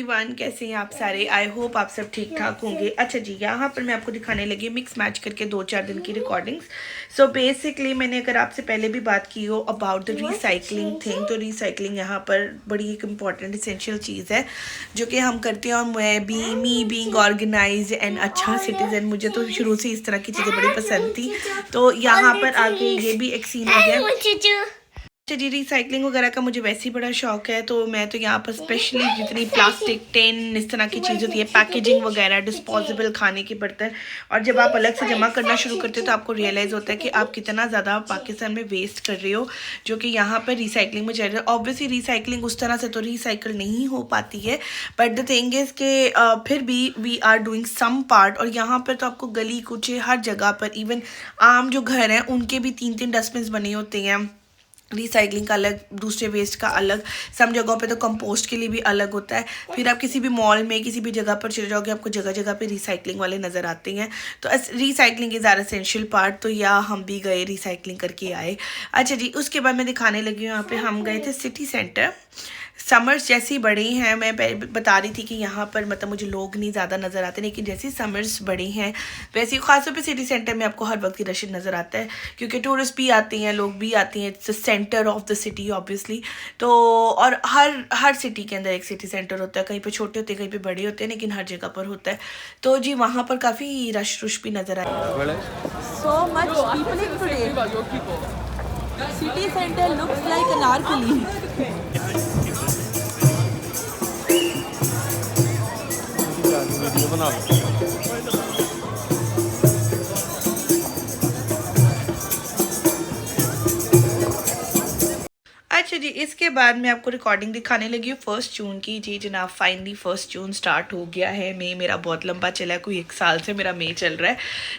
Everyone, कैसे हैं आप सारे। आई होप आप सब ठीक ठाक होंगे। अच्छा जी, यहाँ पर मैं आपको दिखाने लगी मिक्स मैच करके 2-4 दिन की रिकॉर्डिंग्स। सो बेसिकली मैंने अगर आपसे पहले भी बात की हो अबाउट द रिसाइकलिंग थिंग, तो रिसाइकलिंग यहाँ पर बड़ी एक इम्पॉर्टेंट इसेंशियल चीज़ है जो कि हम करते हैं। और मैं मी बीइंग ऑर्गेनाइज एंड अच्छा सिटीजन, मुझे तो शुरू से इस तरह की चीज़ें बड़ी पसंद थी। तो यहाँ पर आके ये भी एक सीन हो गया। अच्छा जी, रिसाइकलिंग वगैरह का मुझे वैसे ही बड़ा शौक है, तो मैं तो यहाँ पर स्पेशली जितनी प्लास्टिक टिन इस तरह की चीज़ होती है, पैकेजिंग वगैरह, डिस्पोजेबल खाने के बर्तन, और जब आप अलग से जमा करना शुरू करते हो तो आपको रियलाइज़ होता है कि आप कितना ज़्यादा पाकिस्तान में वेस्ट कर रहे हो, जो कि यहाँ पर रिसाइकलिंग में चल रहा है। ऑब्वियसली रिसाइकलिंग उस तरह से तो रिसाइकल नहीं हो पाती है, बट द थिंग इज़ के फिर भी we are doing some part. और यहाँ पर तो आपको गली कुचे हर जगह पर, इवन आम जो घर हैं उनके भी 3-3 डस्टबिन बने होते हैं, रिसाइकलिंग का अलग, दूसरे वेस्ट का अलग। सम जगहों पे तो कंपोस्ट के लिए भी अलग होता है। फिर आप किसी भी मॉल में किसी भी जगह पर चले जाओगे, आपको जगह जगह पे रिसाइकलिंग वाले नज़र आते हैं। तो recycling is our essential part. तो या हम भी गए रिसाइकलिंग करके आए। अच्छा जी, उसके बाद मैं दिखाने लगी हूँ, यहाँ पे हम गए थे सिटी सेंटर। समर्स जैसी बड़ी हैं, मैं बता रही थी कि यहाँ पर मतलब मुझे लोग नहीं ज़्यादा नज़र आते, लेकिन जैसी समर्स बड़ी हैं वैसे ख़ासतौर पे सिटी सेंटर में आपको हर वक्त की रश नज़र आता है, क्योंकि टूरिस्ट भी आते हैं, लोग भी आते हैं। It's the centre of the city obviously. तो और हर सिटी के अंदर एक सिटी सेंटर होता है, कहीं पे छोटे होते हैं, कहीं पे बड़े होते हैं, लेकिन हर जगह पर होता है। तो जी वहाँ पर काफ़ी रश भी नज़र आया। So much people in today. City center looks like Anarkali. Video बना अच्छा जी, इसके बाद मैं आपको रिकॉर्डिंग दिखाने लगी हूँ 1 जून की। जी जनाब, फाइनली 1 जून स्टार्ट हो गया है। मई मेरा बहुत लंबा चला है, कोई 1 साल से मेरा मई चल रहा है।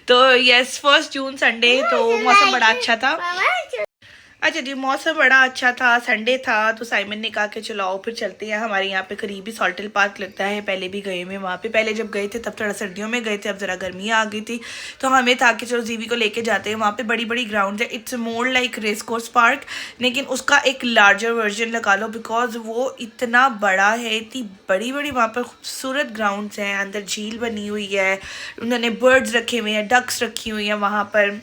तो यस, 1 जून संडे, तो मौसम बड़ा अच्छा था। अच्छा जी, मौसम बड़ा अच्छा था, संडे था, तो साइमन ने कहा कि चलो आओ फिर चलते हैं। हमारे यहाँ पे करीब ही सॉल्टल पार्क लगता है, पहले भी गए हुए वहाँ पे। पहले जब गए थे तब थोड़ा सर्दियों में गए थे, अब ज़रा गर्मी आ गई थी, तो हमें था कि चलो जीवी को लेके जाते हैं। वहाँ पे बड़ी बड़ी ग्राउंड है, it's more like race course park, लेकिन उसका एक लार्जर वर्जन लगा लो, बिकॉज वो इतना बड़ा है, इतनी बड़ी बड़ी वहाँ पर खूबसूरत ग्राउंड्स हैं। अंदर झील बनी हुई है, उन्होंने बर्ड्स रखे हुए हैं, डक्स रखी हुई हैं वहाँ पर।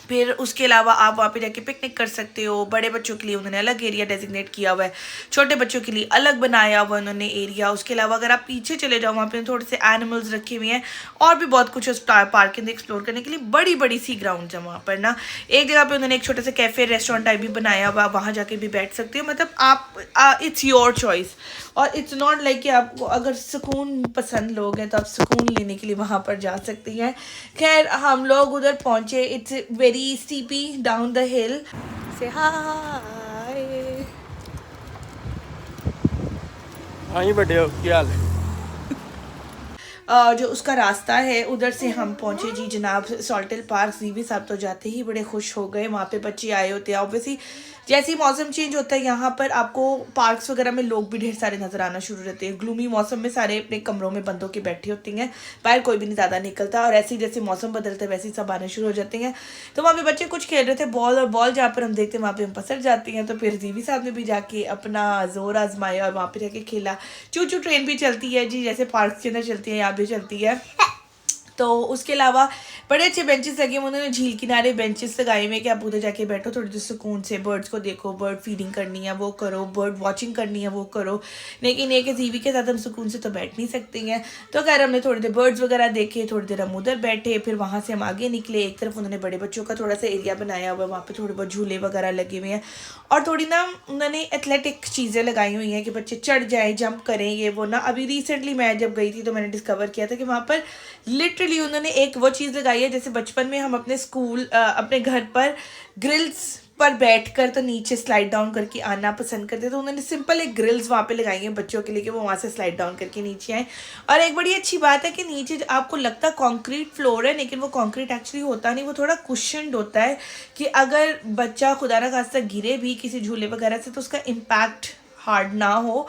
फिर उसके अलावा आप वहाँ पे जाके पिकनिक कर सकते हो। बड़े बच्चों के लिए उन्होंने अलग एरिया डेजिग्नेट किया हुआ है, छोटे बच्चों के लिए अलग बनाया हुआ उन्होंने एरिया। उसके अलावा अगर आप पीछे चले जाओ, वहाँ पे थोड़े से एनिमल्स रखे हुए हैं और भी बहुत कुछ उस पार्क के अंदर एक्सप्लोर करने के लिए। बड़ी बड़ी सी ग्राउंड है वहाँ पर ना। एक जगह पे उन्होंने एक छोटा सा कैफे रेस्टोरेंट टाइप भी बनाया हुआ, वहाँ जाके भी बैठ सकते हो। मतलब आप इट्स योर चॉइस। और इट्स नॉट लाइक कि आपको अगर सुकून पसंद लोग हैं तो आप सुकून लेने के लिए वहाँ पर जा सकती हैं। खैर हम लोग उधर पहुँचे, it's very steepy down the hill. से हाय, आई बड़े हो, क्या हाल है? जो उसका रास्ता है उधर से हम पहुंचे जी जनाब सॉल्टल पार्क। जीवी साहब तो जाते ही बड़े खुश हो गए, वहाँ पे बच्चे आए होते हैं। ऑब्वियसली जैसे ही मौसम चेंज होता है यहाँ पर आपको पार्क्स वगैरह में लोग भी ढेर सारे नज़र आना शुरू रहते हैं। ग्लूमी मौसम में सारे अपने कमरों में बंद होकर बैठी होती हैं, बाहर कोई भी नहीं ज़्यादा निकलता, और ऐसे ही जैसे मौसम बदलता है वैसे ही सब आने शुरू हो जाते हैं। तो वहाँ पे बच्चे कुछ खेल रहे थे बॉल, और बॉल जहाँ पर हम देखते हैं वहाँ पे हम पसर जाती हैं। तो फिर जीवी साहब ने भी जाके अपना जोर आजमाया और वहाँ पे जाके खेला। चू चू ट्रेन भी चलती है जी, जैसे पार्क के अंदर चलती है यहाँ भी चलती है। तो उसके अलावा बड़े अच्छे बेंचेस लगे हुए, उन्होंने झील किनारे बेंचेस लगाए हुए कि आप उधर जाके बैठो, थोड़ी देर सुकून से बर्ड्स को देखो, बर्ड फीडिंग करनी है वो करो, बर्ड वॉचिंग करनी है वो करो। लेकिन एक जीवी के साथ हम सुकून से तो बैठ नहीं सकते हैं। तो खैर हमने थोड़ी देर बर्ड्स वगैरह देखे, थोड़ी देर हम उधर बैठे, फिर वहाँ से हम आगे निकले। एक तरफ उन्होंने बड़े बच्चों का थोड़ा सा एरिया बनाया हुआ है, वहाँ पर थोड़े बहुत झूले वगैरह लगे हुए हैं, और थोड़ी ना उन्होंने एथलेटिक चीज़ें लगाई हुई हैं कि बच्चे चढ़ जाएँ, जंप करें, ये वो ना। अभी रिसेंटली मैं जब गई थी तो मैंने डिस्कवर किया था कि वहाँ पर लिटरली उन्होंने एक वो चीज़ लगाई है जैसे बचपन में हम अपने स्कूल अपने घर पर ग्रिल्स पर बैठकर तो नीचे स्लाइड डाउन करके आना पसंद करते, तो उन्होंने सिंपल एक ग्रिल्स वहाँ पे लगाई हैं बच्चों के लिए कि वो वहाँ से स्लाइड डाउन करके नीचे आए। और एक बड़ी अच्छी बात है कि नीचे आपको लगता कंक्रीट फ्लोर है, लेकिन वो कंक्रीट एक्चुअली होता नहीं, वो थोड़ा कुशन्ड होता है कि अगर बच्चा खुदा ना खास्ता गिरे भी किसी झूले वगैरह से तो उसका इम्पैक्ट हार्ड ना हो।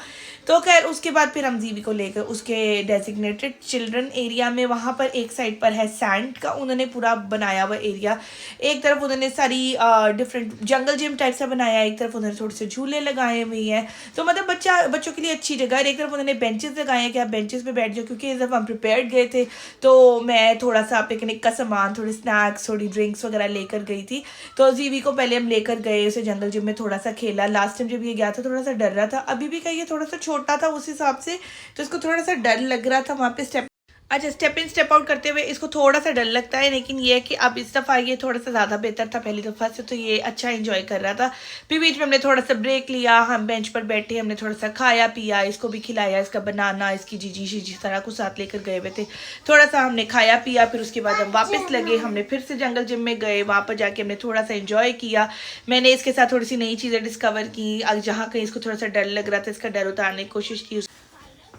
तो खैर उसके बाद फिर हम जीवी को लेकर उसके डेजिग्नेटेड चिल्ड्रन एरिया में, वहाँ पर एक साइड पर है सैंड का उन्होंने पूरा बनाया हुआ एरिया, एक तरफ उन्होंने सारी डिफरेंट जंगल जिम टाइप से बनाया, एक तरफ उन्होंने थोड़े से झूले लगाए हुए हैं, तो मतलब बच्चों के लिए अच्छी जगह है। एक तरफ उन्होंने बेंचेस लगाए हैं कि आप बेंचेस पे बैठ जाओ, क्योंकि जब हम प्रिपेयर्ड गए थे तो मैं थोड़ा सा पिकनिक का सामान, थोड़ी स्नैक्स, थोड़ी ड्रिंक्स वगैरह लेकर गई थी। तो जीवी को पहले हम लेकर गए, उसे जंगल जिम में थोड़ा सा खेला। लास्ट टाइम जब ये गया था थोड़ा सा डर रहा था, अभी भी कहीं थोड़ा सा छोटा था उस हिसाब से, तो इसको थोड़ा सा डर लग रहा था वहाँ पे स्टेप इन स्टेप आउट करते हुए इसको थोड़ा सा डर लगता है। लेकिन ये है कि अब इस दफ़ा ये थोड़ा सा ज़्यादा बेहतर था पहली दफ़ा से, तो ये अच्छा एंजॉय कर रहा था। फिर बीच में हमने थोड़ा सा ब्रेक लिया, हम बेंच पर बैठे, हमने थोड़ा सा खाया पिया, इसको भी खिलाया, इसका बनाना, इसकी जीजी शीजी सारा कुछ साथ लेकर गए हुए थे। थोड़ा सा हमने खाया पिया, फिर उसके बाद हम वापस लगे, हमने फिर से जंगल जिम में गए, वहाँ पर जाके हमने थोड़ा सा एंजॉय किया। मैंने इसके साथ थोड़ी सी नई चीज़ें डिस्कवर की, जहाँ कहीं इसको थोड़ा सा डर लग रहा था इसका डर उतारने की कोशिश की।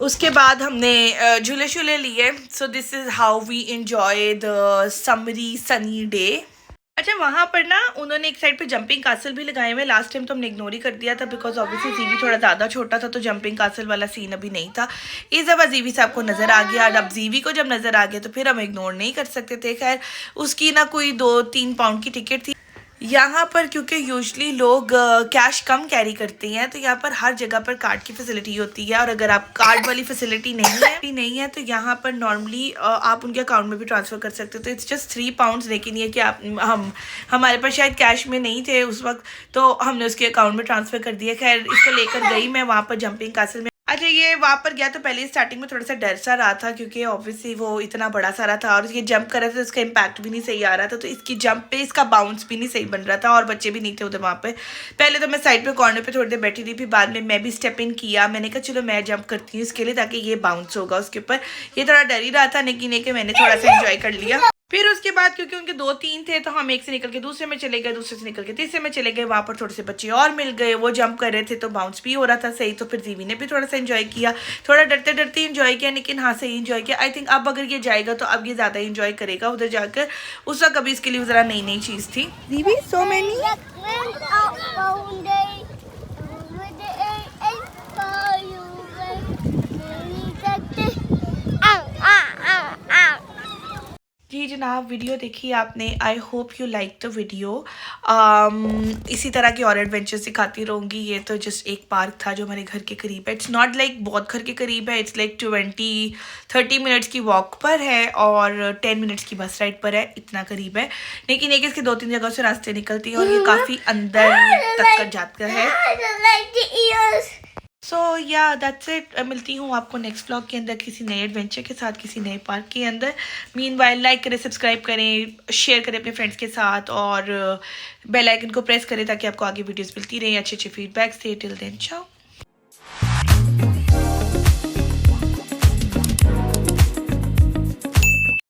उसके बाद हमने झूले शूले लिए। So this is how we enjoy the summery sunny day. अच्छा, वहाँ पर ना उन्होंने एक साइड पे जंपिंग कासल भी लगाए हुए। लास्ट टाइम तो हमने इग्नोर ही कर दिया था, बिकॉज ऑब्वियसली जीवी थोड़ा ज़्यादा छोटा था, तो जंपिंग कासल वाला सीन अभी नहीं था। इस दफ़ा जीवी साहब को नज़र आ गया, और अब जीवी को जब नज़र आ गया तो फिर हम इग्नोर नहीं कर सकते थे। खैर उसकी ना कोई 2-3 पाउंड की टिकट थी। यहाँ पर क्योंकि यूजली लोग कैश कम कैरी करते हैं, तो यहाँ पर हर जगह पर कार्ड की फैसिलिटी होती है, और अगर आप कार्ड वाली फैसिलिटी नहीं है तो यहाँ पर नॉर्मली आप उनके अकाउंट में भी ट्रांसफ़र कर सकते हो। तो इट्स जस्ट 3 पाउंड्स। लेकिन ये कि हमारे पास शायद कैश में नहीं थे उस वक्त, तो हमने उसके अकाउंट में ट्रांसफ़र कर दिया। खैर इसको लेकर गई मैं वहाँ पर जंपिंग कासल में। अच्छा, ये वहाँ पर गया तो पहले स्टार्टिंग में थोड़ा सा डर सा रहा था, क्योंकि ऑब्वियसली वो इतना बड़ा सारा था, और ये जंप कर रहा था तो इसका इम्पैक्ट भी नहीं सही आ रहा था, तो इसकी जंप पे इसका बाउंस भी नहीं सही बन रहा था, और बच्चे भी नहीं थे उधर वहाँ पे। पहले तो मैं साइड पे कॉर्नर पे थोड़ी देर बैठी थी, फिर बाद में मैं भी स्टेप इन किया। मैंने कहा चलो मैं जंप करती हूँ इसके लिए, ताकि ये बाउंस होगा उसके ऊपर। ये थोड़ा डर ही रहा था, लेकिन कि मैंने थोड़ा सा एंजॉय कर लिया। फिर उसके बाद क्योंकि उनके 2-3 थे, तो हम एक से निकल के दूसरे में चले गए, दूसरे से निकल के तीसरे में चले गए। वहाँ पर थोड़े से बच्चे और मिल गए, वो जंप कर रहे थे तो बाउंस भी हो रहा था सही। तो फिर जीवी ने भी थोड़ा सा एंजॉय किया, थोड़ा डरते डरते एंजॉय किया, लेकिन हाँ सही एंजॉय किया। आई थिंक अब अगर ये जाएगा तो अब ये ज़्यादा एंजॉय करेगा उधर जाकर। उस वक्त कभी इसके लिए ज़रा नई नई चीज़ थी। जीवी सो मैनी जी जनाब, वीडियो देखी आपने। I hope you like the video. इसी तरह की और एडवेंचर्स दिखाती रहूँगी। ये तो जस्ट एक पार्क था जो हमारे घर के करीब है। इट्स नॉट लाइक बहुत घर के करीब है, इट्स लाइक 20-30 मिनट्स की वॉक पर है और 10 मिनट्स की बस राइड पर है, इतना करीब है। लेकिन एक इसके 2-3 जगह से रास्ते निकलती हैं और ये काफ़ी अंदर तक जाता है। सो या दैट्स इट। मिलती हूँ आपको नेक्स्ट व्लॉग के अंदर किसी नए एडवेंचर के साथ, किसी नए पार्क के अंदर। मीनवाइल लाइक करें, सब्सक्राइब करें, शेयर करें अपने फ्रेंड्स के साथ, और बेल आइकन को प्रेस करें ताकि आपको आगे वीडियोस मिलती रहें, अच्छे अच्छे फीडबैक्स दे। टिल देन चाओ।